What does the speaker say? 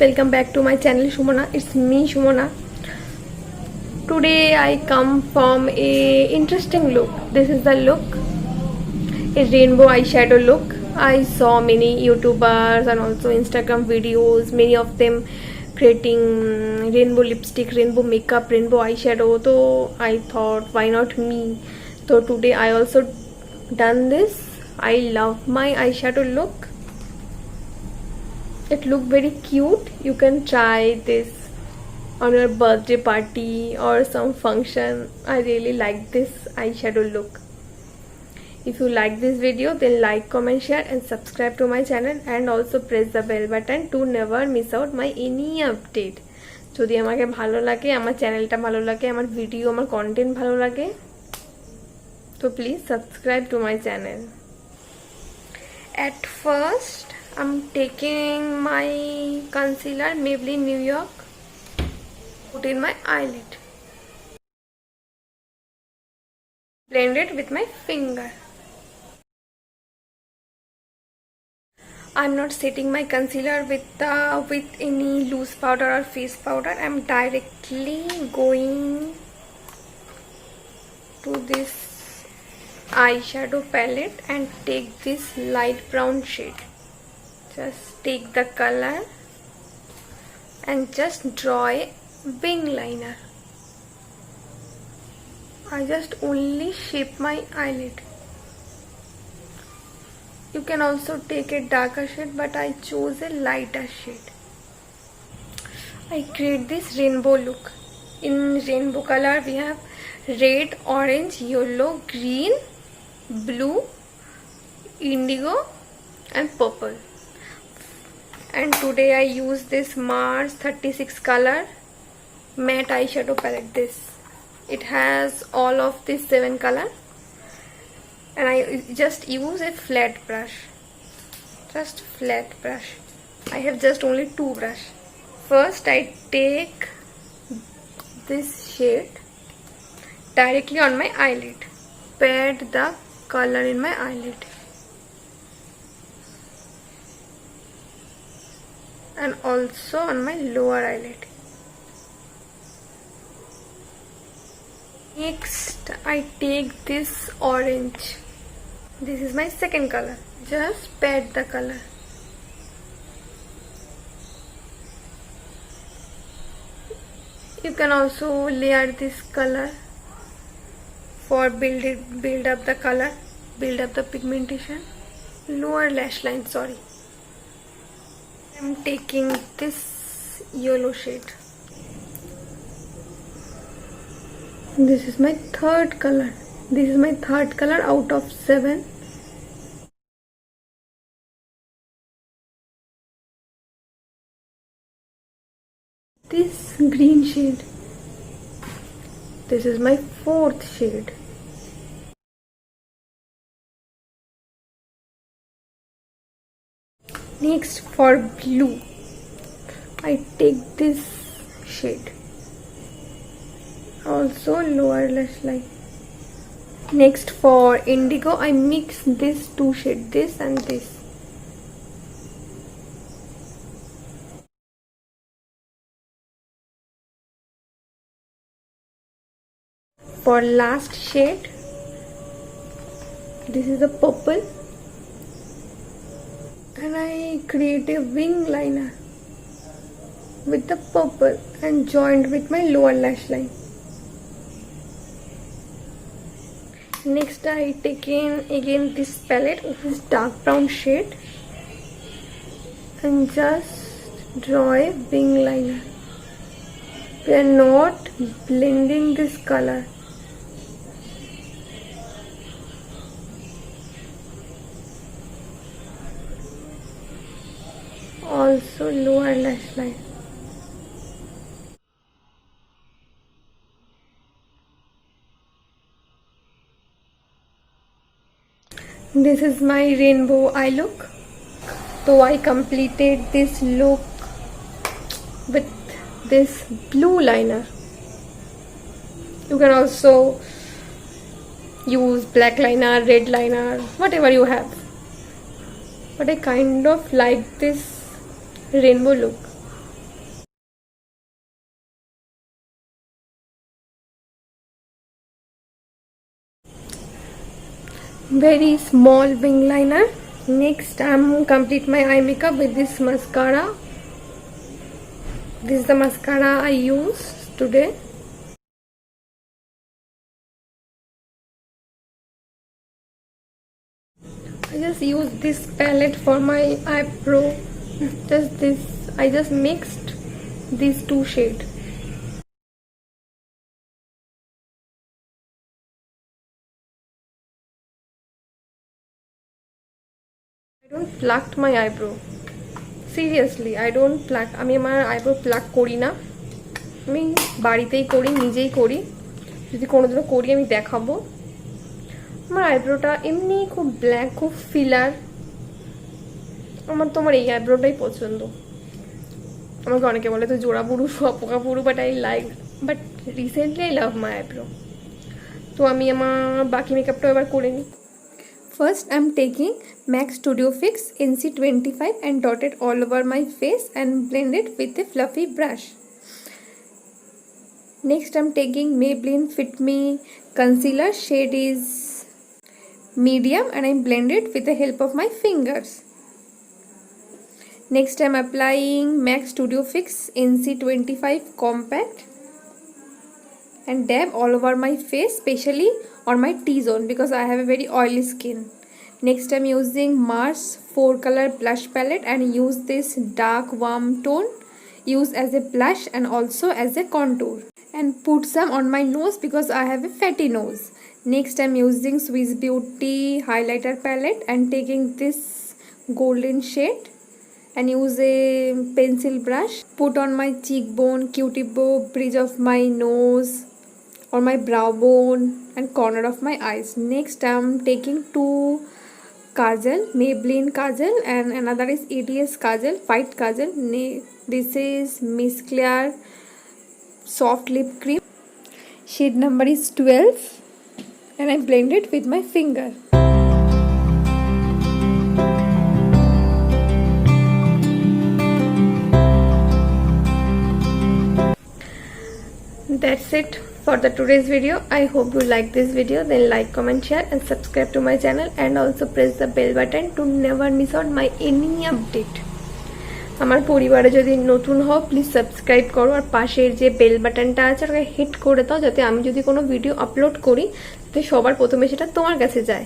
welcome back to my channel Sumana. It's me Sumana. Today I come from a interesting look. This is the look, a rainbow eyeshadow look. I saw many YouTubers and also Instagram videos, many of them creating rainbow lipstick, rainbow makeup, rainbow eyeshadow. So I thought, why not me? So today I also done this. I love my eyeshadow look. It look very cute. You can try this on your birthday party or some function. I really like this eyeshadow look. If you like this video, then like, comment, share and subscribe to my channel, and also press the bell button to never miss out my any update. যদি আমাকে ভালো লাগে, আমার চ্যানেলটা ভালো লাগে, আমার video, আমার কন্টেন্ট ভালো লাগে, তো please subscribe to my channel. At first I'm taking my concealer Maybelline New York, put in my eyelid, blend it with my finger. I'm not setting my concealer with any loose powder or face powder. I'm directly going to this eyeshadow palette and take this light brown shade. Just take the color and just draw a wing liner. I just only shape my eyelid. You can also take a darker shade, but I chose a lighter shade. I create this rainbow look. In rainbow color we have red, orange, yellow, green, blue, indigo and purple. And today I use this Mars 36 color matte eyeshadow palette. It has all of these 7 color, and I just use a flat brush. I have just only 2 brush. First I take this shade directly on my eyelid, pat the color in my eyelid, and also on my lower eyelid. Next I take this orange. This is my second color. Just pat the color. You can also layer this color for build up the color, build up the pigmentation. Lower lash line, sorry. I'm taking this yellow shade. This is my third color. This is my third color out of 7. This green shade. This is my 4th shade. Next for blue, I take this shade. Also lower lash line. Next for indigo, I mix this 2 shades, this and this. For last shade, this is a purple, and I create a wing liner with the purple and joined with my lower lash line. Next I take in again this palette, this dark brown shade, and just draw a wing liner. We are not blending this color. Also lower lash line. This is my rainbow eye look. So I completed this look with this blue liner. You can also use black liner, red liner, whatever you have. But I kind of like this rainbow look. very small wing liner. Next I'm complete my eye makeup with this mascara. This is the mascara I use today. I just use this palette for my eyebrow. Just this, I just mixed these two shades. I don't plucked my eyebrow. Seriously, I don't pluck. আমি আমার eyebrow pluck করি না। আমি বাড়িতেই করি, নিজেই করি। যদি কোনোদিনও করি আমি দেখাবো। আমার আইব্রোটা এমনি খুব ব্ল্যাক, খুব ফিলার। আমার তোমার এই আইব্রোটাই পছন্দ। আমাকে অনেকে বলে তো জোড়া পুরু পোকা পুরু, but I like, but recently I love my eyebrow. তো আমি আমার বাকি মেকআপটা এবার করে নিই। First I'm taking MAC Studio Fix NC25 and dot it all over my face and blend it with a fluffy brush. Next I'm taking Maybelline Fit Me concealer, shade is medium, and I blend it with the help of my fingers. Next I'm applying MAC Studio Fix NC25 compact and dab all over my face, especially on my T-zone because I have a very oily skin. Next I'm using Mars 4 color blush palette and use this dark warm tone, use as a blush and also as a contour, and put some on my nose because I have a fatty nose. Next I'm using Swiss Beauty highlighter palette and taking this golden shade and use a pencil brush, put on my cheekbone, cutie bow, bridge of my nose, or my brow bone and corner of my eyes. Next I'm taking two kajal, Maybelline kajal, and another is EDS kajal, white kajal. This is Miss Claire soft lip cream, shade number is 12, and I blend it with my finger. That's it for the today's video. I hope you like this video. Then like, comment, share and subscribe to my channel, and also press the bell button to never miss out my any update. আমার পরিবারে যদি নতুন হও please subscribe করো, আর পাশের যে bell বাটনটা আছে ওটাকে হিট করে দাও যাতে আমি যদি কোনো ভিডিও আপলোড করি তাতে সবার প্রথমে সেটা তোমার কাছে যায়।